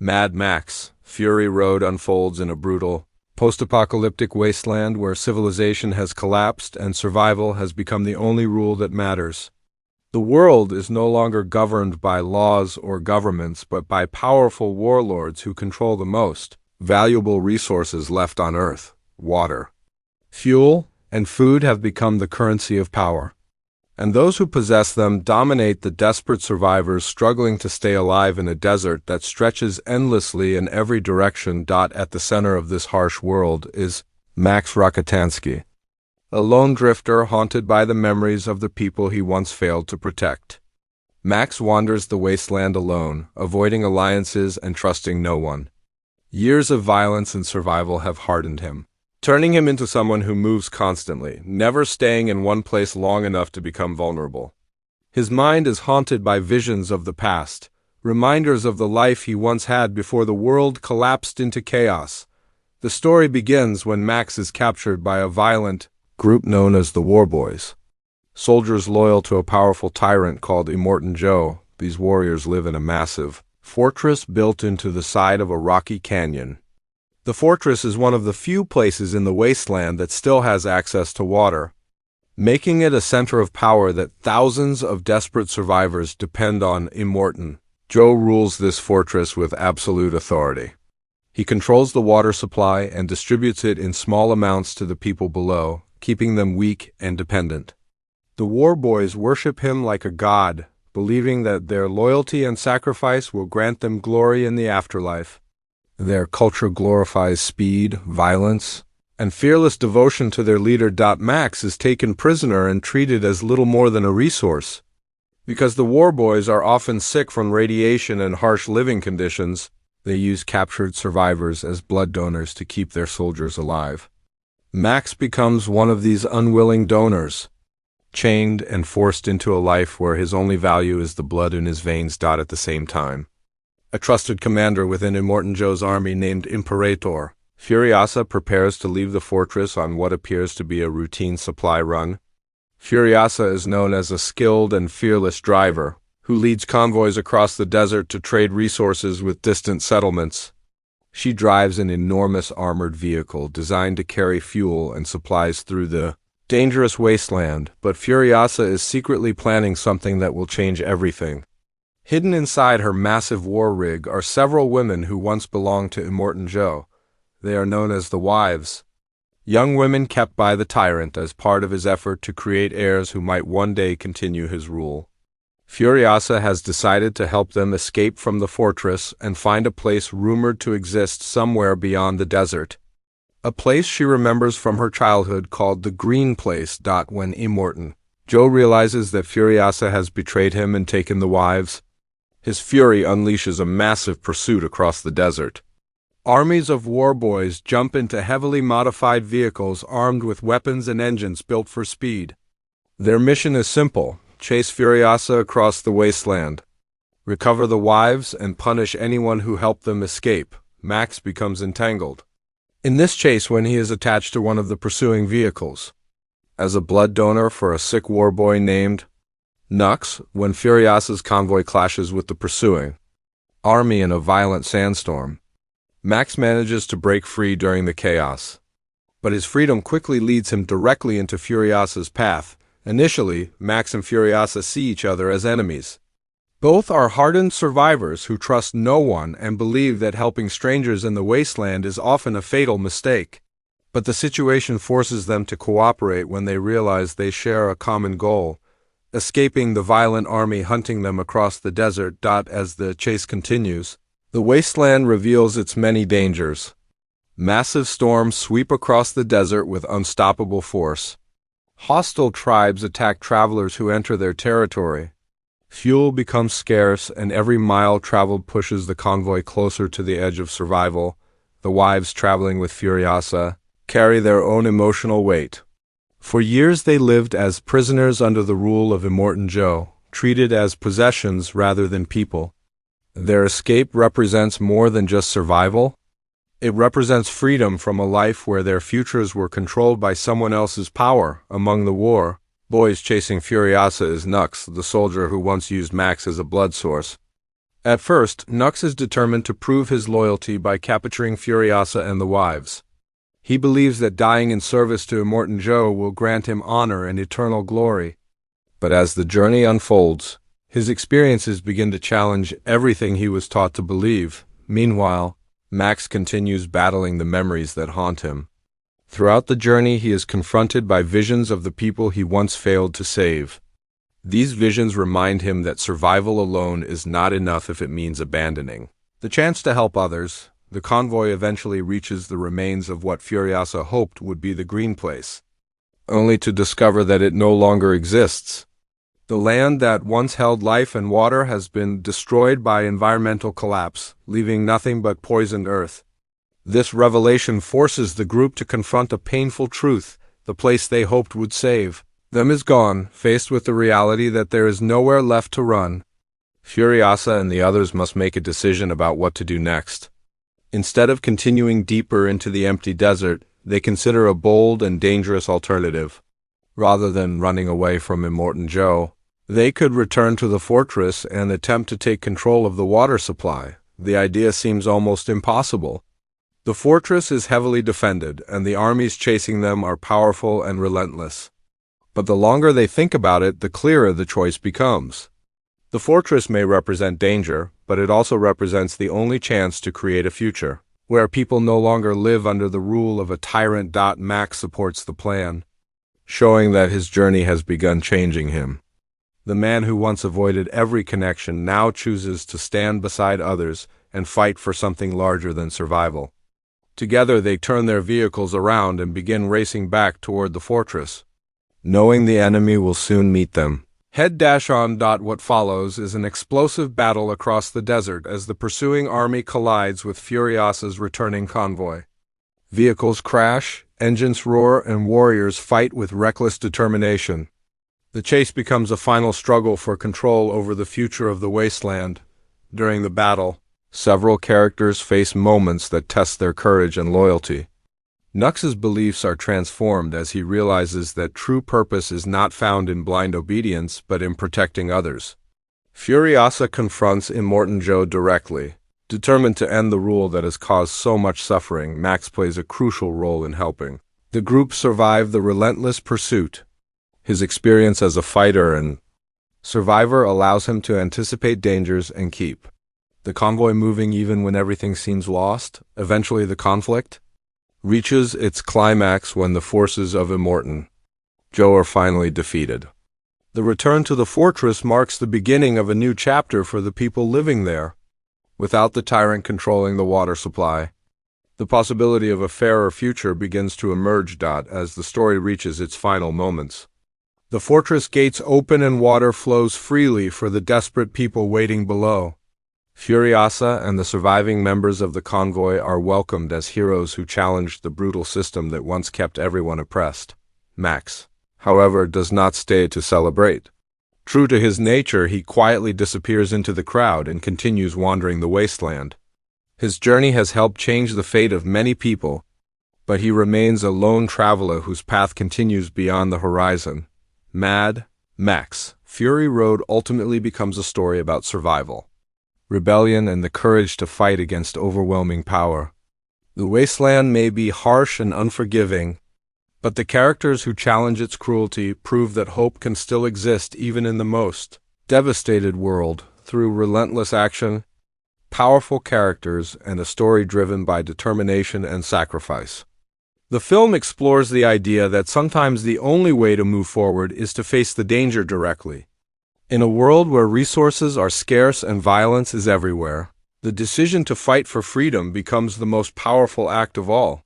Mad Max, Fury Road unfolds in a brutal, post-apocalyptic wasteland where civilization has collapsed and survival has become the only rule that matters. The world is no longer governed by laws or governments, but by powerful warlords who control the most valuable resources left on Earth: water. Fuel and food have become the currency of power, and those who possess them dominate the desperate survivors struggling to stay alive in a desert that stretches endlessly in every direction. At the center of this harsh world is Max Rockatansky, a lone drifter haunted by the memories of the people he once failed to protect. Max wanders the wasteland alone, avoiding alliances and trusting no one. Years of violence and survival have hardened him, turning him into someone who moves constantly, never staying in one place long enough to become vulnerable. His mind is haunted by visions of the past, reminders of the life he once had before the world collapsed into chaos. The story begins when Max is captured by a violent group known as the Warboys, soldiers loyal to a powerful tyrant called Immortan Joe. These warriors live in a massive fortress built into the side of a rocky canyon. The fortress is one of the few places in the wasteland that still has access to water, making it a center of power that thousands of desperate survivors depend on. Immortan Joe rules this fortress with absolute authority. He controls the water supply and distributes it in small amounts to the people below, keeping them weak and dependent. The Warboys worship him like a god, believing that their loyalty and sacrifice will grant them glory in the afterlife. Their culture glorifies speed, violence, and fearless devotion to their leader. Max is taken prisoner and treated as little more than a resource. Because the Warboys are often sick from radiation and harsh living conditions, they use captured survivors as blood donors to keep their soldiers alive. Max becomes one of these unwilling donors, chained and forced into a life where his only value is the blood in his veins. At the same time, a trusted commander within Immortan Joe's army named Imperator Furiosa prepares to leave the fortress on what appears to be a routine supply run. Furiosa is known as a skilled and fearless driver who leads convoys across the desert to trade resources with distant settlements. She drives an enormous armored vehicle designed to carry fuel and supplies through the dangerous wasteland, but Furiosa is secretly planning something that will change everything. Hidden inside her massive war rig are several women who once belonged to Immortan Joe. They are known as the Wives, young women kept by the tyrant as part of his effort to create heirs who might one day continue his rule. Furiosa has decided to help them escape from the fortress and find a place rumored to exist somewhere beyond the desert. A place she remembers from her childhood called the Green Place. When Immortan Joe realizes that Furiosa has betrayed him and taken the wives, his fury unleashes a massive pursuit across the desert. Armies of warboys jump into heavily modified vehicles armed with weapons and engines built for speed. Their mission is simple: chase Furiosa across the wasteland, recover the wives, and punish anyone who helped them escape. Max becomes entangled in this chase when he is attached to one of the pursuing vehicles as a blood donor for a sick warboy named Nux. When Furiosa's convoy clashes with the pursuing army in a violent sandstorm, Max manages to break free during the chaos, but his freedom quickly leads him directly into Furiosa's path. Initially, Max and Furiosa see each other as enemies. Both are hardened survivors who trust no one and believe that helping strangers in the wasteland is often a fatal mistake. But the situation forces them to cooperate when they realize they share a common goal: escaping the violent army hunting them across the desert. As the chase continues, the wasteland reveals its many dangers. Massive storms sweep across the desert with unstoppable force. Hostile tribes attack travelers who enter their territory. Fuel becomes scarce, and every mile traveled pushes the convoy closer to the edge of survival. The wives traveling with Furiosa carry their own emotional weight. For years they lived as prisoners under the rule of Immortan Joe, treated as possessions rather than people. Their escape represents more than just survival. It represents freedom from a life where their futures were controlled by someone else's power. Among the war boys chasing Furiosa is Nux, the soldier who once used Max as a blood source. At first, Nux is determined to prove his loyalty by capturing Furiosa and the wives. He believes that dying in service to Immortan Joe will grant him honor and eternal glory. But as the journey unfolds, his experiences begin to challenge everything he was taught to believe. Meanwhile, Max continues battling the memories that haunt him. Throughout the journey, he is confronted by visions of the people he once failed to save. These visions remind him that survival alone is not enough if it means abandoning the chance to help others. The convoy eventually reaches the remains of what Furiosa hoped would be the Green Place, only to discover that it no longer exists. The land that once held life and water has been destroyed by environmental collapse, leaving nothing but poisoned earth. This revelation forces the group to confront a painful truth: the place they hoped would save them is gone. Faced with the reality that there is nowhere left to run, Furiosa and the others must make a decision about what to do next. Instead of continuing deeper into the empty desert, they consider a bold and dangerous alternative. Rather than running away from Immortan Joe, they could return to the fortress and attempt to take control of the water supply. The idea seems almost impossible. The fortress is heavily defended, and the armies chasing them are powerful and relentless. But the longer they think about it, the clearer the choice becomes. The fortress may represent danger, but it also represents the only chance to create a future where people no longer live under the rule of a tyrant. Max supports the plan, showing that his journey has begun changing him. The man who once avoided every connection now chooses to stand beside others and fight for something larger than survival. Together they turn their vehicles around and begin racing back toward the fortress, knowing the enemy will soon meet them. Head-on. What follows is an explosive battle across the desert as the pursuing army collides with Furiosa's returning convoy. Vehicles crash, engines roar, and warriors fight with reckless determination. The chase becomes a final struggle for control over the future of the wasteland. During the battle, several characters face moments that test their courage and loyalty. Nux's beliefs are transformed as he realizes that true purpose is not found in blind obedience but in protecting others. Furiosa confronts Immortan Joe directly. Determined to end the rule that has caused so much suffering, Max plays a crucial role in helping the group survive the relentless pursuit. His experience as a fighter and survivor allows him to anticipate dangers and keep the convoy moving even when everything seems lost. Eventually, the conflict reaches its climax when the forces of Immortan Joe are finally defeated. The return to the fortress marks the beginning of a new chapter for the people living there. Without the tyrant controlling the water supply, the possibility of a fairer future begins to emerge. As the story reaches its final moments, the fortress gates open and water flows freely for the desperate people waiting below. Furiosa and the surviving members of the convoy are welcomed as heroes who challenged the brutal system that once kept everyone oppressed. Max, however, does not stay to celebrate. True to his nature, he quietly disappears into the crowd and continues wandering the wasteland. His journey has helped change the fate of many people, but he remains a lone traveler whose path continues beyond the horizon. Mad Max Fury Road ultimately becomes a story about survival, rebellion, and the courage to fight against overwhelming power. The wasteland may be harsh and unforgiving, but the characters who challenge its cruelty prove that hope can still exist even in the most devastated world. Through relentless action, powerful characters, and a story driven by determination and sacrifice, the film explores the idea that sometimes the only way to move forward is to face the danger directly. In a world where resources are scarce and violence is everywhere, the decision to fight for freedom becomes the most powerful act of all.